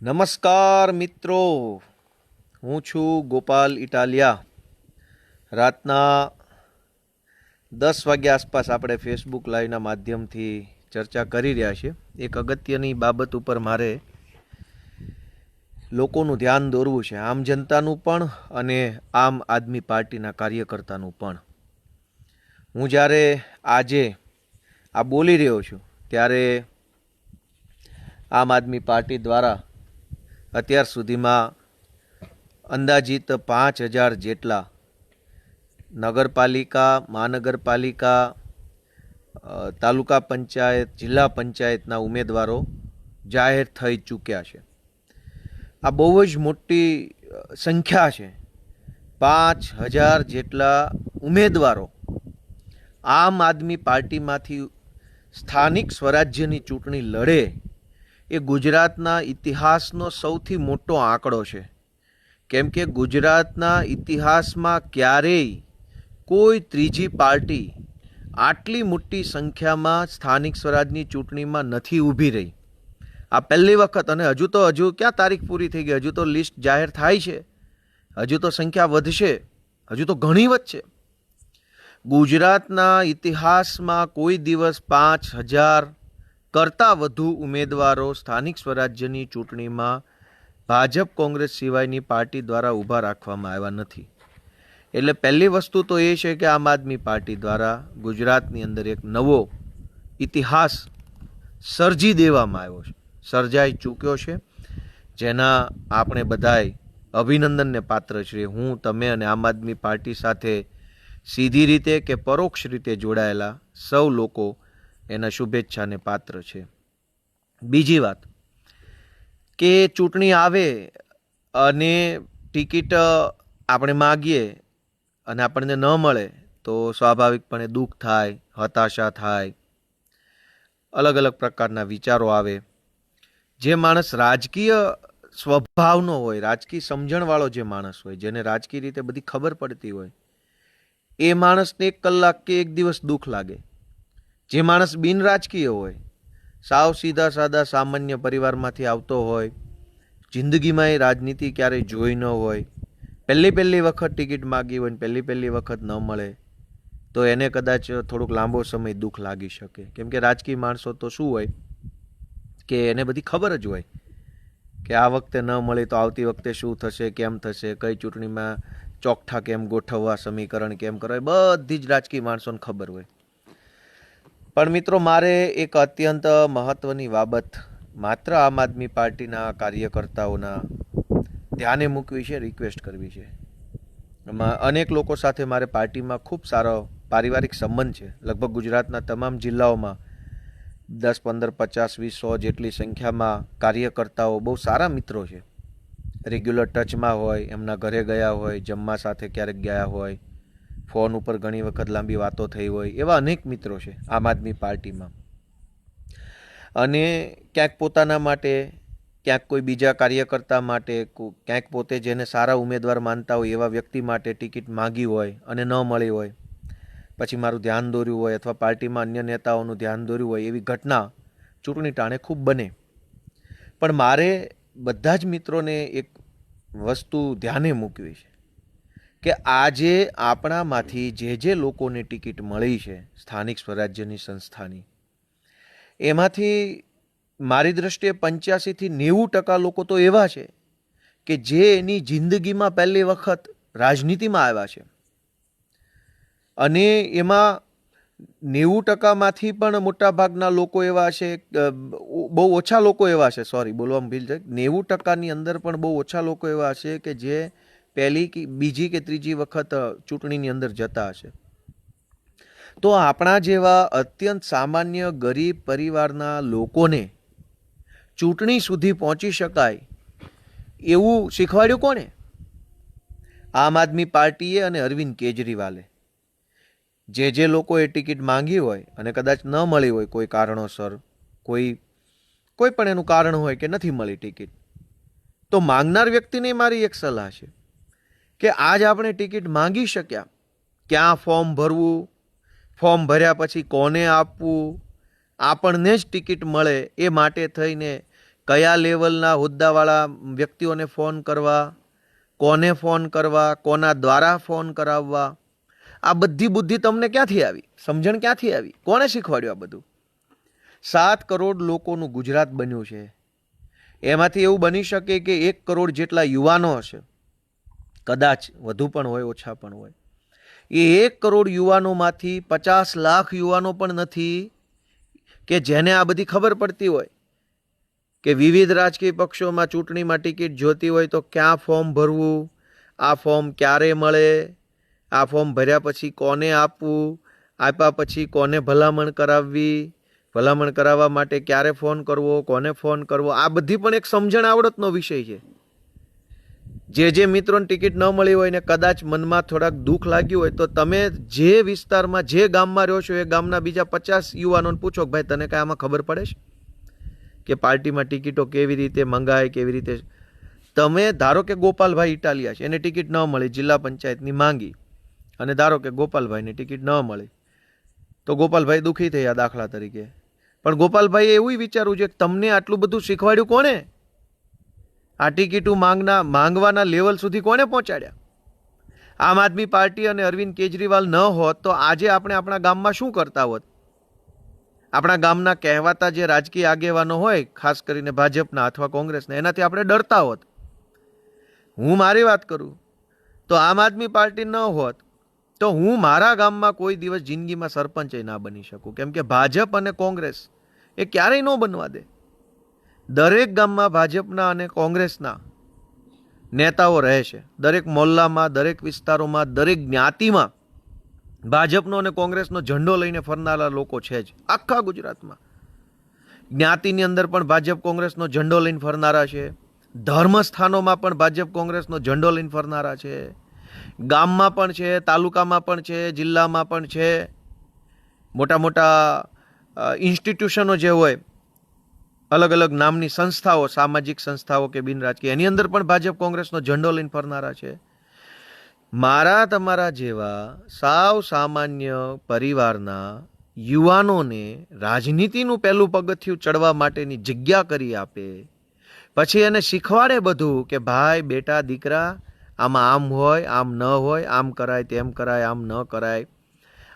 નમસ્કાર મિત્રો, હું છું ગોપાલ ઇટાલિયા. રાતના 10 વાગ્યા આસપાસ આપણે ફેસબુક લાઈવના માધ્યમથી ચર્ચા કરી રહ્યા છીએ. એક અગત્યની બાબત ઉપર મારે લોકોનું ધ્યાન દોરવું છે, આમ જનતાનું પણ અને આમ આદમી પાર્ટીના કાર્યકર્તાનું પણ. હું જ્યારે આજે આ બોલી રહ્યો છું ત્યારે આમ આદમી પાર્ટી દ્વારા અત્યાર સુધીમાં અંદાજિત 5,000 જેટલા નગરપાલિકા, મહાનગરપાલિકા, તાલુકા પંચાયત, જિલ્લા પંચાયતના ઉમેદવારો જાહેર થઈ ચૂક્યા છે. આ બહુ જ મોટી સંખ્યા છે. 5,000 જેટલા ઉમેદવારો આમ આદમી પાર્ટીમાંથી સ્થાનિક સ્વરાજ્યની ચૂંટણી લડે એ ગુજરાતના ઇતિહાસનો સૌથી મોટો આંકડો છે. કેમ કે ગુજરાતના ઇતિહાસમાં ક્યારેય કોઈ ત્રીજી પાર્ટી આટલી મોટી સંખ્યામાં સ્થાનિક સ્વરાજની ચૂંટણીમાં નથી ઊભી રહી. આ પહેલી વખત, અને હજુ ક્યાં તારીખ પૂરી થઈ ગઈ, હજુ તો લિસ્ટ જાહેર થાય છે, હજુ તો સંખ્યા વધશે, હજુ તો ઘણી વધશે. ગુજરાતના ઇતિહાસમાં કોઈ દિવસ 5,000 કરતાં વધુ ઉમેદવારો સ્થાનિક સ્વરાજ્યની ચૂંટણીમાં ભાજપ કોંગ્રેસ સિવાયની પાર્ટી દ્વારા ઊભા રાખવામાં આવ્યા નથી. એટલે પહેલી વસ્તુ તો એ છે કે આમ આદમી પાર્ટી દ્વારા ગુજરાતની અંદર એક નવો ઇતિહાસ સર્જી દેવામાં આવ્યો છે, સર્જાઈ ચૂક્યો છે, જેના આપણે બધાય અભિનંદનને પાત્ર છીએ. હું, તમે અને આમ આદમી પાર્ટી સાથે સીધી રીતે કે પરોક્ષ રીતે જોડાયેલા સૌ લોકો એના શુભેચ્છાને પાત્ર છે. બીજી વાત કે ચૂંટણી આવે અને ટિકિટ આપણે માગીએ અને આપણને ન મળે તો સ્વાભાવિકપણે દુઃખ થાય, હતાશા થાય, અલગ અલગ પ્રકારના વિચારો આવે. જે માણસ રાજકીય સ્વભાવનો હોય, રાજકીય સમજણવાળો જે માણસ હોય, જેને રાજકીય રીતે બધી ખબર પડતી હોય, એ માણસને 1 કલાક કે 1 દિવસ દુઃખ લાગે. જે માણસ બિન રાજકીય હોય, સાવ સીધા સાદા સામાન્ય પરિવારમાંથી આવતો હોય, જિંદગીમાં એ રાજનીતિ ક્યારેય જોઈ ન હોય, પહેલી વખત ટિકિટ માગી હોય ને પહેલી વખત ન મળે તો એને કદાચ થોડુંક લાંબો સમય દુઃખ લાગી શકે. કેમ કે રાજકીય માણસો તો શું હોય કે એને બધી ખબર જ હોય કે આ વખતે ન મળી તો આવતી વખતે શું થશે, કેમ થશે, કઈ ચૂંટણીમાં ચોકઠા કેમ ગોઠવવા, સમીકરણ કેમ કરવા, બધી જ રાજકીય માણસોને ખબર હોય. પણ મિત્રો, મારે એક અત્યંત મહત્ત્વની બાબત માત્ર આમ આદમી પાર્ટીના કાર્યકર્તાઓના ધ્યાને મૂકવી છે, રિક્વેસ્ટ કરવી છે. અનેક લોકો સાથે મારે પાર્ટીમાં ખૂબ સારો પારિવારિક સંબંધ છે. લગભગ ગુજરાતના તમામ જિલ્લાઓમાં 10, 15, 50, 20, 100 જેટલી સંખ્યામાં કાર્યકર્તાઓ બહુ સારા મિત્રો છે. રેગ્યુલર ટચમાં હોય, એમના ઘરે ગયા હોય, જમવા સાથે ક્યારેક ગયા હોય, ફોન ઉપર ઘણી વખત લાંબી વાતો થઈ હોય, એવા અનેક મિત્રો છે આમ આદમી પાર્ટીમાં. અને ક્યાંક પોતાના માટે, ક્યાંક કોઈ બીજા કાર્યકર્તા માટે, ક્યાંક પોતે જેને સારા ઉમેદવાર માનતા હોય એવા વ્યક્તિ માટે ટિકિટ માગી હોય અને ન મળી હોય, પછી મારું ધ્યાન દોર્યું હોય અથવા પાર્ટીમાં અન્ય નેતાઓનું ધ્યાન દોર્યું હોય, એવી ઘટના ચૂંટણી ટાણે ખૂબ બને. પણ મારે બધા જ મિત્રોને એક વસ્તુ ધ્યાને મૂકવી છે કે આજે આપણામાંથી જે લોકોને ટિકિટ મળી છે સ્થાનિક સ્વરાજ્યની સંસ્થાની, એમાંથી મારી દૃષ્ટિએ 85 થી 90% લોકો તો એવા છે કે જે એની જિંદગીમાં પહેલી વખત રાજનીતિમાં આવ્યા છે. અને એમાં 90%માંથી પણ મોટાભાગના લોકો એવા છે, બહુ ઓછા લોકો એવા છે, બોલવામાં ભૂલ છે, 90%ની અંદર પણ બહુ ઓછા લોકો એવા છે કે જે પહેલી કે બીજી કે ત્રીજી વખત ચૂંટણીની અંદર જતા હશે. તો આપણા જેવા અત્યંત સામાન્ય ગરીબ પરિવારના લોકોને ચૂંટણી સુધી પહોંચી શકાય એવું શીખવાડ્યું કોણે? આમ આદમી પાર્ટીએ અને અરવિંદ કેજરીવાલે. જે લોકોએ ટિકિટ માંગી હોય અને કદાચ ન મળી હોય કોઈ કારણોસર, કોઈ પણ એનું કારણ હોય કે નથી મળી ટિકિટ, તો માંગનાર વ્યક્તિને મારી એક સલાહ છે કે આજ આપણે ટિકિટ માંગી શક્યા, ક્યાં ફોર્મ ભરવું, ફોર્મ ભર્યા પછી કોને આપવું, આપણને જ ટિકિટ મળે એ માટે થઈને કયા લેવલના હોદ્દાવાળા વ્યક્તિઓને ફોન કરવા, કોને ફોન કરવા, કોના દ્વારા ફોન કરાવવા, આ બધી બુદ્ધિ તમને ક્યાંથી આવી? સમજણ ક્યાંથી આવી? કોણે શીખવાડ્યું આ બધું? 7 કરોડ લોકોનું ગુજરાત બન્યું છે. એમાંથી એવું બની શકે કે 1 કરોડ જેટલા યુવાનો હશે, કદાચ વધુ પણ હોય, ઓછા પણ હોય. એ 1 કરોડ યુવાનોમાંથી 50 લાખ યુવાનો પણ નથી કે જેને આ બધી ખબર પડતી હોય કે વિવિધ રાજકીય પક્ષોમાં ચૂંટણીમાં ટિકિટ જોતી હોય તો ક્યાં ફોર્મ ભરવું, આ ફોર્મ ક્યારે મળે, આ ફોર્મ ભર્યા પછી કોને આપવું, આપ્યા પછી કોને ભલામણ કરાવવી, ભલામણ કરાવવા માટે ક્યારે ફોન કરવો, કોને ફોન કરવો, આ બધી પણ એક સમજણ આવડતનો વિષય છે. જે મિત્રોને ટિકિટ ન મળી હોય ને કદાચ મનમાં થોડાક દુઃખ લાગ્યું હોય તો તમે જે વિસ્તારમાં, જે ગામમાં રહો છો એ ગામના બીજા 50 યુવાનોને પૂછો કે ભાઈ તને કાંઈ આમાં ખબર પડે છે કે પાર્ટીમાં ટિકિટો કેવી રીતે મંગાય, કેવી રીતે. તમે ધારો કે ગોપાલભાઈ ઇટાલિયા છે, એને ટિકિટ ન મળી, જિલ્લા પંચાયતની માંગી, અને ધારો કે ગોપાલભાઈને ટિકિટ ન મળી તો ગોપાલભાઈ દુઃખી થયા દાખલા તરીકે. પણ ગોપાલભાઈએ એવું વિચારવું છે કે તમને આટલું બધું શીખવાડ્યું કોણે? આ ટિકિટો માંગવાના લેવલ સુધી કોને પહોંચાડ્યા? આમ આદમી પાર્ટી અને અરવિંદ કેજરીવાલ ન હોત તો આજે આપણે આપણા ગામમાં શું કરતા હોત? આપણા ગામના કહેવાતા જે રાજકીય આગેવાનો હોય, ખાસ કરીને ભાજપના અથવા કોંગ્રેસના, એનાથી આપણે ડરતા હોત. હું મારી વાત કરું તો આમ આદમી પાર્ટી ન હોત તો હું મારા ગામમાં કોઈ દિવસ જિંદગીમાં સરપંચ ના બની શકું, કેમ કે ભાજપ અને કોંગ્રેસ એ ક્યારેય ન બનવા દે. દરેક ગામમાં ભાજપના અને કોંગ્રેસના નેતાઓ રહે છે. દરેક મોહલ્લામાં, દરેક વિસ્તારોમાં, દરેક જ્ઞાતિમાં ભાજપનો અને કોંગ્રેસનો ઝંડો લઈને ફરનારા લોકો છે જ. આખા ગુજરાતમાં જ્ઞાતિની અંદર પણ ભાજપ કોંગ્રેસનો ઝંડો લઈને ફરનારા છે. ધર્મસ્થાનોમાં પણ ભાજપ કોંગ્રેસનો ઝંડો લઈને ફરનારા છે. ગામમાં પણ છે, તાલુકામાં પણ છે, જિલ્લામાં પણ છે. મોટા મોટા ઇન્સ્ટિટ્યુશનો જે હોય, અલગ અલગ નામની સંસ્થાઓ, સામાજિક સંસ્થાઓ કે બિન રાજકીય, એની અંદર પણ ભાજપ કોંગ્રેસનો ઝંડો લઈને ફરનારા છે. મારા તમારા જેવા સાવ સામાન્ય પરિવારના યુવાનોને રાજનીતિનું પહેલું પગથિયું ચડવા માટેની જગ્યા કરી આપે, પછી એને શીખવાડે બધું કે ભાઈ બેટા દીકરા આમાં આમ હોય, આમ ન હોય, આમ કરાય, તેમ કરાય, આમ ન કરાય,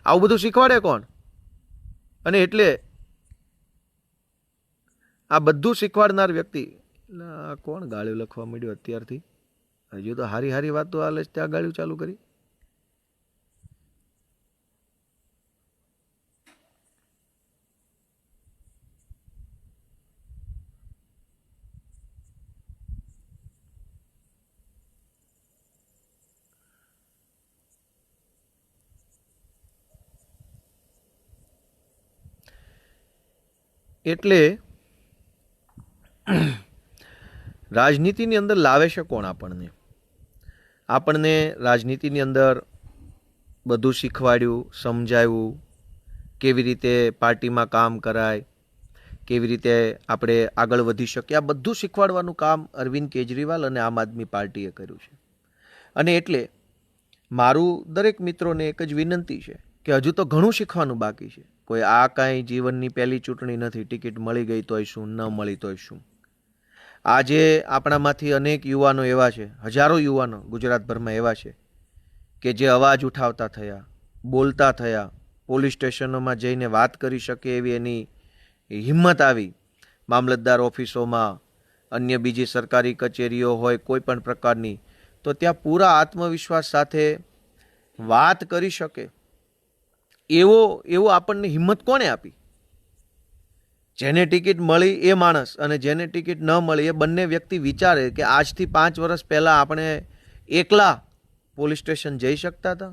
આવું બધું શીખવાડે કોણ? અને એટલે આ બધું શીખવાડનાર વ્યક્તિ કોણ ગાળ્યું લખવા માંડ્યું અત્યારથી? હજુ તો હારી હારી વાતો હાલે છે, ત્યાં ગાળ્યું ચાલુ કરી. એટલે રાજનીતિની અંદર લાવે છે કોણ આપણને? આપણને રાજનીતિની અંદર બધું શીખવાડ્યું, સમજાવ્યું, કેવી રીતે પાર્ટીમાં કામ કરાય, કેવી રીતે આપણે આગળ વધી શકીએ, આ બધું શીખવાડવાનું કામ અરવિંદ કેજરીવાલ અને આમ આદમી પાર્ટીએ કર્યું છે. અને એટલે મારું દરેક મિત્રોને એક જ વિનંતી છે કે હજુ તો ઘણું શીખવાનું બાકી છે. કોઈ આ કાંઈ જીવનની પહેલી ચૂંટણી નથી. ટિકિટ મળી ગઈ તોય શું, ન મળી તોય શું. આજે આપણામાંથી અનેક યુવાનો એવા છે, હજારો યુવાનો ગુજરાતભરમાં એવા છે કે જે અવાજ ઉઠાવતા થયા, બોલતા થયા, પોલીસ સ્ટેશનોમાં જઈને વાત કરી શકે એવી એની હિંમત આવી, મામલતદાર ઓફિસોમાં, અન્ય બીજી સરકારી કચેરીઓ હોય કોઈ પણ પ્રકારની, તો ત્યાં પૂરા આત્મવિશ્વાસ સાથે વાત કરી શકે એવો આપણને હિંમત કોણે આપી? જેને ટિકિટ મળી એ માણસ અને જેને ટિકિટ ન મળી એ બંને વ્યક્તિ વિચારે કે આજથી 5 વર્ષ પહેલાં આપણે એકલા પોલીસ સ્ટેશન જઈ શકતા હતા.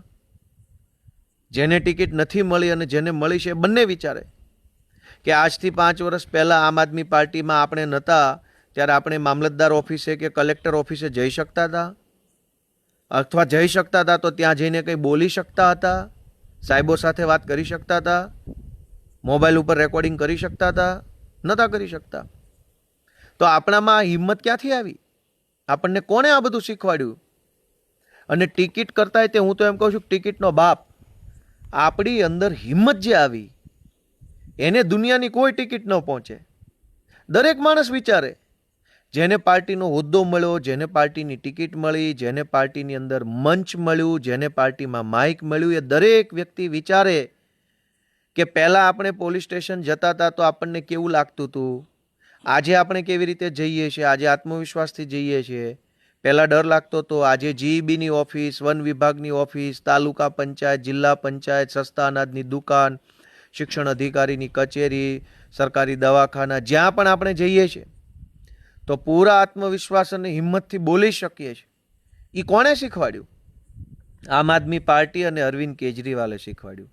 જેને ટિકિટ નથી મળી અને જેને મળી છે એ બંને વિચારે કે આજથી 5 વર્ષ પહેલાં આમ આદમી પાર્ટીમાં આપણે નહોતા ત્યારે આપણે મામલતદાર ઓફિસે કે કલેક્ટર ઓફિસે જઈ શકતા હતા, અથવા જઈ શકતા હતા તો ત્યાં જઈને કંઈ બોલી શકતા હતા, સાહેબો સાથે વાત કરી શકતા હતા, મોબાઈલ ઉપર રેકોર્ડિંગ કરી શકતા હતા? નહોતા કરી શકતા. તો આપણામાં હિંમત ક્યાંથી આવી? આપણને કોણે આ બધું શીખવાડ્યું? અને ટિકિટ કરતાંય તે હું તો એમ કહું છું ટિકિટનો બાપ, આપણી અંદર હિંમત જે આવી એને દુનિયાની કોઈ ટિકિટ ન પહોંચે. દરેક માણસ વિચારે જેને પાર્ટીનો હોદ્દો મળ્યો, જેને પાર્ટીની ટિકિટ મળી, જેને પાર્ટીની અંદર મંચ મળ્યું, જેને પાર્ટીમાં માઇક મળ્યું, એ દરેક વ્યક્તિ વિચારે કે પહેલાં આપણે પોલીસ સ્ટેશન જતા હતા તો આપણને કેવું લાગતું હતું, આજે આપણે કેવી રીતે જઈએ છીએ, આજે આત્મવિશ્વાસથી જઈએ છીએ. પહેલાં ડર લાગતો હતો, આજે જીઈબીની ઓફિસ, વન વિભાગની ઓફિસ, તાલુકા પંચાયત, જિલ્લા પંચાયત, સસ્તા અનાજની દુકાન, શિક્ષણ અધિકારીની કચેરી, સરકારી દવાખાના, જ્યાં પણ આપણે જઈએ છીએ તો પૂરા આત્મવિશ્વાસ અને હિંમતથી બોલી શકીએ છીએ. એ કોણે શીખવાડ્યું? આમ આદમી પાર્ટી અને અરવિંદ કેજરીવાલે શીખવાડ્યું.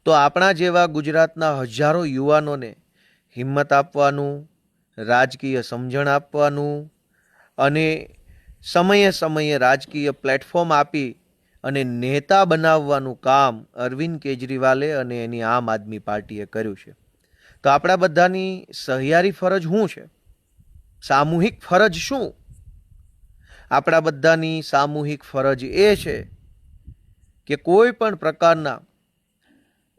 તો આપણા જેવા ગુજરાતના હજારો યુવાનોને હિંમત આપવાનું, રાજકીય સમજણ આપવાનું અને સમયે સમયે રાજકીય પ્લેટફોર્મ આપી અને નેતા બનાવવાનું કામ અરવિંદ કેજરીવાલે અને એની આમ આદમી પાર્ટીએ કર્યું છે. તો આપણા બધાની સહિયારી ફરજ શું છે? સામૂહિક ફરજ શું? આપણા બધાની સામૂહિક ફરજ એ છે કે કોઈ પણ પ્રકારના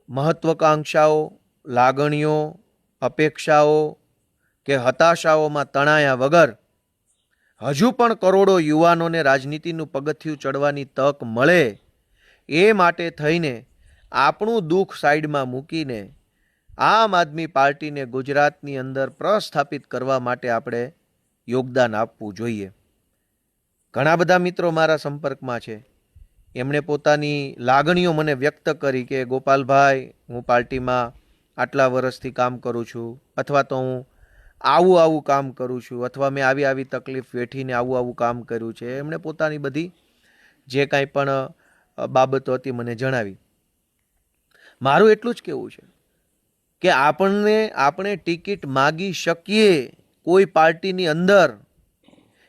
મહત્વકાંક્ષાઓ, લાગણીઓ, અપેક્ષાઓ કે હતાશાઓમાં તણાયા વગર હજુ પણ કરોડો યુવાનોને રાજનીતિનું પગથિયું ચડવાની તક મળે એ માટે થઈને આપણું દુઃખ સાઈડમાં મૂકીને આમ આદમી પાર્ટીને ગુજરાતની અંદર પ્રસ્થાપિત કરવા માટે આપણે યોગદાન આપવું જોઈએ. ઘણા બધા મિત્રો મારા સંપર્કમાં છે, એમણે પોતાની લાગણીઓ મને વ્યક્ત કરી કે ગોપાલભાઈ, હું પાર્ટીમાં આટલા વર્ષથી કામ કરું છું, અથવા તો હું આવું કામ કરું છું, અથવા મેં આવી તકલીફ વેઠીને આવું કામ કર્યું છે. એમણે પોતાની બધી જે કાંઈ પણ બાબતો હતી મને જણાવી. મારું એટલું જ કહેવું છે કે આપણે ટિકિટ માગી શકીએ કોઈ પાર્ટીની અંદર,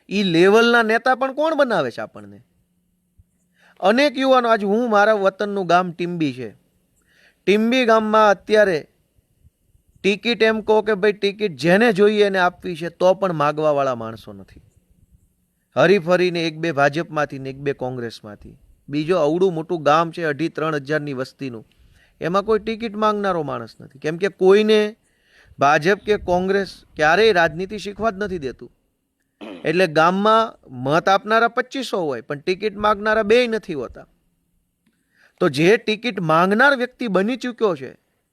એ લેવલના નેતા પણ કોણ બનાવે છે આપણને? અનેક યુવાનો, આજ હું મારા વતનનું ગામ ટીમ્બી છે, ટીમ્બી ગામમાં અત્યારે ટિકિટ એમ કહો કે ભાઈ ટિકિટ જેને જોઈએ એને આપવી છે તો પણ માગવાવાળા માણસો નથી. હરીફરીને એક બે ભાજપમાંથી ને એક બે કોંગ્રેસમાંથી. બીજો અવડું મોટું ગામ છે 2,500-3,000ની વસ્તીનું, એમાં કોઈ ટિકિટ માંગનારો માણસ નથી. કેમ કે કોઈને ભાજપ કે કોંગ્રેસ ક્યારેય રાજનીતિ શીખવા જ નથી દેતું. એટલે ગામમાં મત આપનારા 2500 હોય પણ ટિકિટ માંગનારા 2 નથી હોતા. તો જે ટિકિટ માંગનાર વ્યક્તિ બની ચૂક્યો છે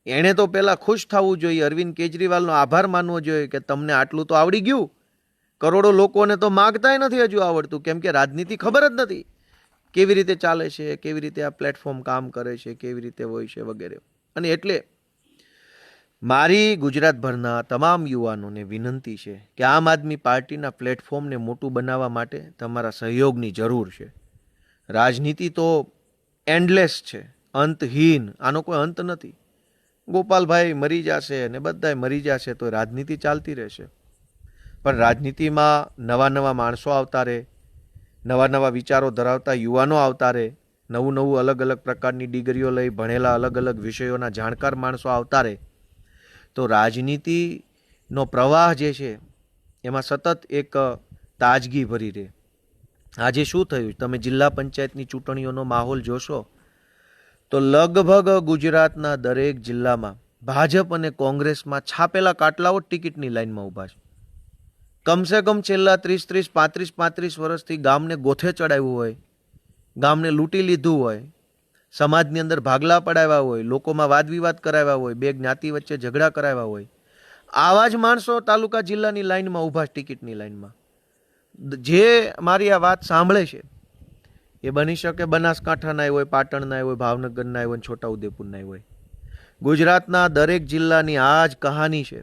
એણે તો પહેલાં ખુશ થવું જોઈએ, અરવિંદ કેજરીવાલનો આભાર માનવો જોઈએ કે તમને આટલું તો આવડી ગયું. કરોડો લોકોને તો માગતાય નથી હજુ આવડતું, કેમ કે રાજનીતિ ખબર જ નથી કેવી રીતે ચાલે છે, કેવી રીતે આ પ્લેટફોર્મ કામ કરે છે, કેવી રીતે હોય છે વગેરે. અને એટલે મારી ગુજરાતભરના તમામ યુવાનોને વિનંતી છે કે આમ આદમી પાર્ટીના પ્લેટફોર્મને મોટું બનાવવા માટે તમારા સહયોગની જરૂર છે. રાજનીતિ તો એન્ડલેસ છે, અંતહીન, આનો કોઈ અંત નથી. ગોપાલભાઈ મરી જશે અને બધાય મરી જશે તો રાજનીતિ ચાલતી રહેશે. પણ રાજનીતિમાં નવા માણસો આવતા રહે, નવા વિચારો ધરાવતા યુવાનો આવતા રહે, નવું અલગ પ્રકારની ડિગ્રીઓ લઈ ભણેલા અલગ વિષયોના જાણકાર માણસો આવતા રહે, તો રાજનીતિનો પ્રવાહ જે છે એમાં સતત એક તાજગી ભરી રહે. આજે શું થયું? તમે જિલ્લા પંચાયતની ચૂંટણીઓનો માહોલ જોશો તો લગભગ ગુજરાતના દરેક જિલ્લામાં ભાજપ અને કોંગ્રેસમાં છાપેલા કાટલાઓ ટિકિટની લાઈનમાં ઊભા છે. કમસે કમ છેલ્લા 30, 35 વર્ષથી ગામને ગોથે ચડાવ્યું હોય, ગામને લૂંટી લીધું હોય, સમાજની અંદર ભાગલા પડાવ્યા હોય, લોકોમાં વાદ વિવાદ કરાવ્યા હોય, બે જ્ઞાતિ વચ્ચે ઝઘડા કરાવ્યા હોય, આવા જ માણસો તાલુકા જિલ્લાની લાઈનમાં ઊભા, ટિકિટની લાઈનમાં. જે મારી આ વાત સાંભળે છે એ બની શકે બનાસકાંઠાના હોય, પાટણના હોય, ભાવનગરના હોય, છોટાઉદેપુરના હોય. ગુજરાતના દરેક જિલ્લાની આ જ કહાની છે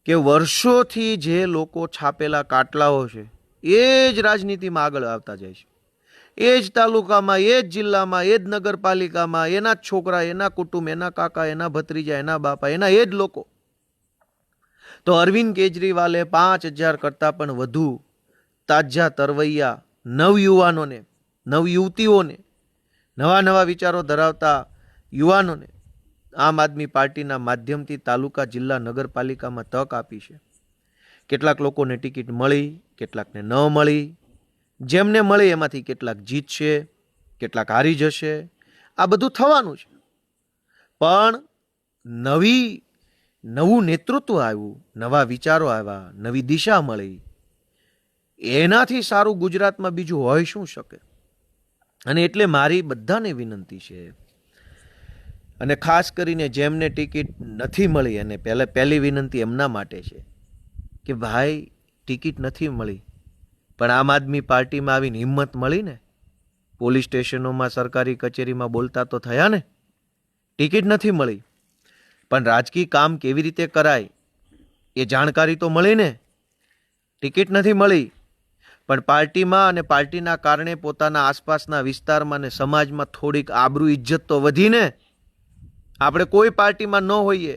કે વર્ષોથી જે લોકો છાપેલા કાટલાઓ છે એ જ રાજનીતિમાં આગળ આવતા જાય છે. એ જ તાલુકામાં, એ જ જિલ્લામાં, એ જ નગરપાલિકામાં એના જ છોકરા, એના કુટુંબ, એના કાકા, એના ભત્રીજા, એના બાપા, એના એ જ લોકો. તો અરવિંદ કેજરીવાલે 5,000 કરતાં પણ વધુ તાજા તરવૈયા નવયુવાનોને, નવયુવતીઓને, નવા વિચારો ધરાવતા યુવાનોને આમ આદમી પાર્ટીના માધ્યમથી તાલુકા, જિલ્લા, નગરપાલિકામાં તક આપી છે. કેટલાક લોકોને ટિકિટ મળી, કેટલાકને ન મળી. જેમને મળી એમાંથી કેટલાક જીતશે, કેટલાક હારી જશે. આ બધું થવાનું છે. પણ નવી નવું નેતૃત્વ આવ્યું, નવા વિચારો આવ્યા, નવી દિશા મળી, એનાથી સારું ગુજરાતમાં બીજું હોઈ શું શકે? અને એટલે મારી બધાને વિનંતી છે, અને ખાસ કરીને જેમને ટિકિટ નથી મળી, અને પહેલી વિનંતી એમના માટે છે કે ભાઈ, ટિકિટ નથી મળી પણ આમ આદમી પાર્ટીમાં આવીને હિંમત મળી ને, પોલીસ સ્ટેશનોમાં, સરકારી કચેરીમાં બોલતા તો થયા ને. ટિકિટ નથી મળી પણ રાજકીય કામ કેવી રીતે કરાય એ જાણકારી તો મળી ને. ટિકિટ નથી મળી પણ પાર્ટીમાં અને પાર્ટીના કારણે પોતાના આસપાસના વિસ્તારમાં અને સમાજમાં થોડીક આબરૂ ઇજ્જત તો વધી ને. આપણે કોઈ પાર્ટીમાં ન હોઈએ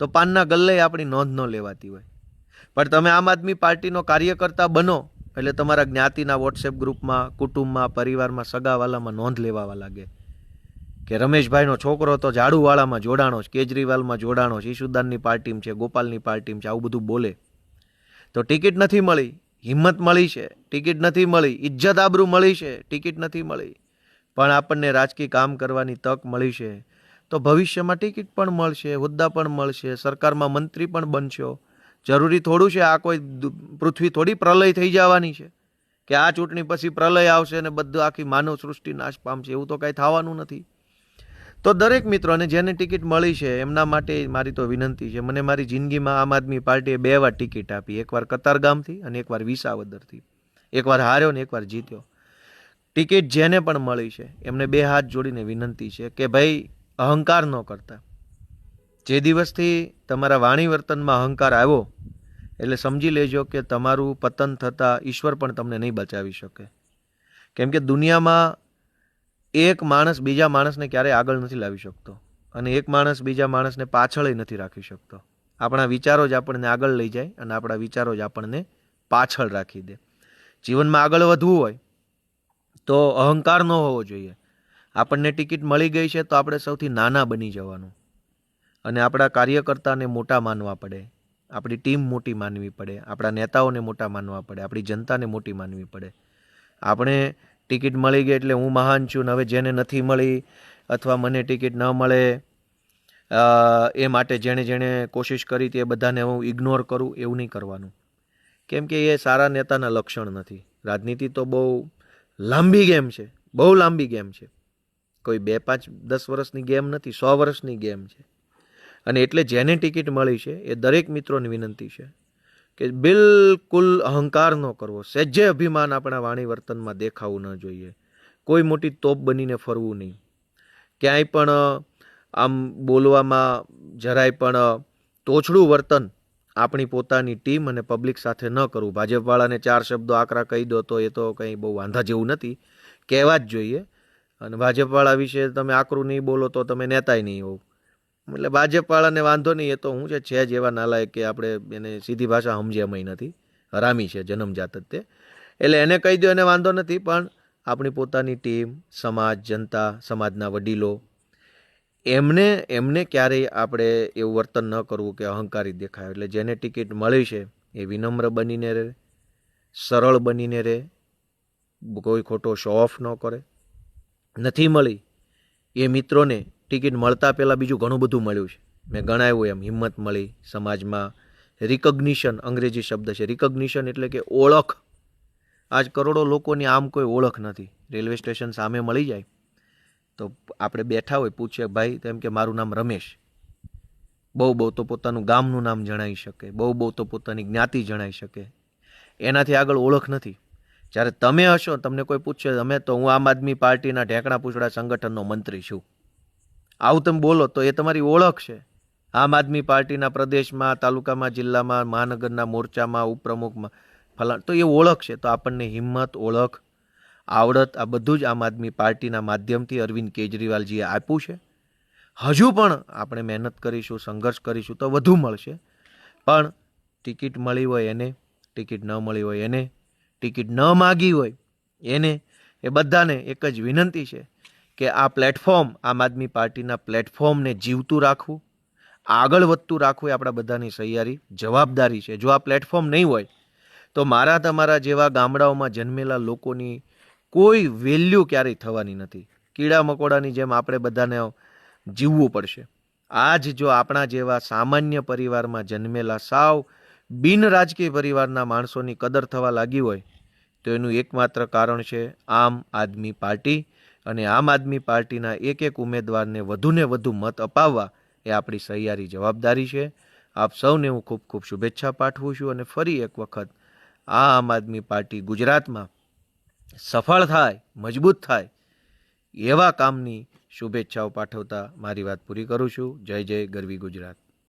તો પાનના ગલ્લે આપણી નોંધ ન લેવાતી હોય, પણ તમે આમ આદમી પાર્ટીનો કાર્યકર્તા બનો એટલે તમારા જ્ઞાતિના વોટ્સએપ ગ્રુપમાં, કુટુંબમાં, પરિવારમાં, સગાવાલામાં નોંધ લેવા લાગે કે રમેશભાઈનો છોકરો તો ઝાડુવાળામાં જોડાણો છે, કેજરીવાલમાં જોડાણો છે, ઈશુદાનની પાર્ટીમાં છે, ગોપાલની પાર્ટીમાં છે, આવું બધું બોલે. તો ટિકિટ નથી મળી, હિંમત મળી છે, ટિકિટ નથી મળી, ઇજ્જત આબરૂ મળી છે, ટિકિટ નથી મળી, પણ આપણને રાજકીય કામ કરવાની તક મળી છે. તો ભવિષ્યમાં ટિકિટ પણ મળશે, હોદ્દા પણ મળશે, સરકારમાં મંત્રી પણ બનશો. જરૂરી થોડું છે આ કોઈ પૃથ્વી થોડી પ્રલય થઈ જવાની છે કે આ ચૂંટણી પછી પ્રલય આવશે અને બધું આખી માનવ સૃષ્ટિ નાશ પામશે, એવું તો કાંઈ થવાનું નથી. તો દરેક મિત્રોને જેને ટિકિટ મળી છે એમના માટે મારી તો વિનંતી છે. મને મારી જિંદગીમાં આમ આદમી પાર્ટીએ 2 વાર ટિકિટ આપી, એકવાર કતારગામથી અને એકવાર વિસાવદરથી. એકવાર હાર્યો ને એકવાર જીત્યો. ટિકિટ જેને પણ મળી છે એમને 2 હાથ જોડીને વિનંતી છે કે ભાઈ, અહંકાર ન કરતા. જે દિવસથી તમારા વાણી વર્તનમાં અહંકાર આવ્યો એટલે સમજી લેજો કે તમારું પતન થતાં ઈશ્વર પણ તમને નહીં બચાવી શકે. કેમ કે દુનિયામાં એક માણસ બીજા માણસને ક્યારેય આગળ નથી લાવી શકતો, અને એક માણસ બીજા માણસને પાછળ નથી રાખી શકતો. આપણા વિચારો જ આપણને આગળ લઈ જાય અને આપણા વિચારો જ આપણને પાછળ રાખી દે. જીવનમાં આગળ વધવું હોય તો અહંકાર ન હોવો જોઈએ. આપણને ટિકિટ મળી ગઈ છે તો આપણે સૌથી નાના બની જવાનું, અને આપણા કાર્યકર્તાને મોટા માનવા પડે, આપણી ટીમ મોટી માનવી પડે, આપણા નેતાઓને મોટા માનવા પડે, આપણી જનતાને મોટી માનવી પડે. આપણે ટિકિટ મળી ગઈ એટલે હું મહાન છું ને હવે જેને નથી મળી અથવા મને ટિકિટ ન મળે એ માટે જેણે કોશિશ કરી હતી એ બધાને હું ઇગ્નોર કરું, એવું નહીં કરવાનું. કેમ કે એ સારા નેતાના લક્ષણ નથી. રાજનીતિ તો બહુ લાંબી ગેમ છે, બહુ લાંબી ગેમ છે. કોઈ 2, 5, 10 વર્ષની ગેમ નથી, 100 વર્ષની ગેમ છે. અને એટલે જેને ટિકિટ મળી છે એ દરેક મિત્રોને વિનંતી છે કે બિલકુલ અહંકાર ન કરવો, સહેજે અભિમાન આપણા વાણી વર્તનમાં દેખાવું ન જોઈએ. કોઈ મોટી તોપ બનીને ફરવું નહીં. ક્યાંય પણ આમ બોલવામાં જરાય પણ તોછડું વર્તન આપણી પોતાની ટીમ અને પબ્લિક સાથે ન કરવું. ભાજપવાળાને 4 શબ્દો આકરા કહી દો તો એ તો કંઈ બહુ વાંધા જેવું નથી, કહેવા જ જોઈએ. અને ભાજપવાળા વિશે તમે આકરું નહીં બોલો તો તમે નેતાય નહીં હોવ. એટલે ભાજપવાળાને વાંધો નહીં, એ તો હું છે જ એવા નાલાયક કે આપણે એને સીધી ભાષા સમજ્યામાંય નથી, હરામી છે જન્મજાત જ તે. એટલે એને કહી દો, એને વાંધો નથી, પણ આપણી પોતાની ટીમ, સમાજ, જનતા, સમાજના વડીલો, એમને ક્યારેય આપણે એવું વર્તન ન કરવું કે અહંકારી દેખાય. એટલે જેને ટિકિટ મળી છે એ વિનમ્ર બનીને રહે, સરળ બનીને રહે, કોઈ ખોટો શો ઓફ ન કરે. નથી મળી એ મિત્રોને ટિકિટ મળતા પહેલાં બીજું ઘણું બધું મળ્યું છે. મેં ગણાવ્યું એમ, હિંમત મળી, સમાજમાં રિકોગ્નિશન, અંગ્રેજી શબ્દ છે રિકોગ્નિશન, એટલે કે ઓળખ. આજ કરોડો લોકોની આમ કોઈ ઓળખ નથી. રેલવે સ્ટેશન સામે મળી જાય તો આપણે બેઠા હોય, પૂછે ભાઈ, તેમ કે મારું નામ રમેશ. બહુ તો પોતાનું ગામનું નામ જણાવી શકે, બહુ તો પોતાની જ્ઞાતિ જણાવી શકે. એનાથી આગળ ઓળખ નથી. જ્યારે તમે હશો, તમને કોઈ પૂછશે, તમે તો હું આમ આદમી પાર્ટીના ઢેકણા પૂછડા સંગઠનનો મંત્રી છું, આવું તમે બોલો તો એ તમારી ઓળખ છે. આમ આદમી પાર્ટીના પ્રદેશમાં, તાલુકામાં, જિલ્લામાં, મહાનગરના મોરચામાં, ઉપપ્રમુખમાં ફલાણ, તો એ ઓળખ છે. તો આપણને હિંમત, ઓળખ, આવડત આ બધું જ આમ આદમી પાર્ટીના માધ્યમથી અરવિંદ કેજરીવાલજીએ આપ્યું છે. હજુ પણ આપણે મહેનત કરીશું, સંઘર્ષ કરીશું તો વધુ મળશે. પણ ટિકિટ મળી હોય એને, ટિકિટ ન મળી હોય એને, ટિકિટ ન માગી હોય એને, એ બધાને એક જ વિનંતી છે કે આ પ્લેટફોર્મ, આમ આદમી પાર્ટીના પ્લેટફોર્મને જીવતું રાખવું, આગળ વધતું રાખવું એ આપણા બધાની સહિયારી જવાબદારી છે. જો આ પ્લેટફોર્મ નહીં હોય તો મારા તમારા જેવા ગામડાઓમાં જન્મેલા લોકોની કોઈ વેલ્યુ ક્યારેય થવાની નથી. કીડા મકોડાની જેમ આપણે બધાને જીવવું પડશે. આજ જો આપણા જેવા સામાન્ય પરિવારમાં જન્મેલા સાવ બિન રાજકીય પરિવારના માણસોની કદર થવા લાગી હોય તો એનું એકમાત્ર કારણ છે આમ આદમી પાર્ટી, અને આમ આદમી પાર્ટીના એક ઉમેદવારને વધુને વધુ મત અપાવવા એ આપણી સહિયારી જવાબદારી છે. આપ સૌને હું ખૂબ ખૂબ શુભેચ્છા પાઠવું છું, અને ફરી એક વખત આ આમ આદમી પાર્ટી ગુજરાતમાં સફળ થાય, મજબૂત થાય એવા કામની શુભેચ્છાઓ પાઠવતા મારી વાત પૂરી કરું છું. જય જય ગરવી ગુજરાત.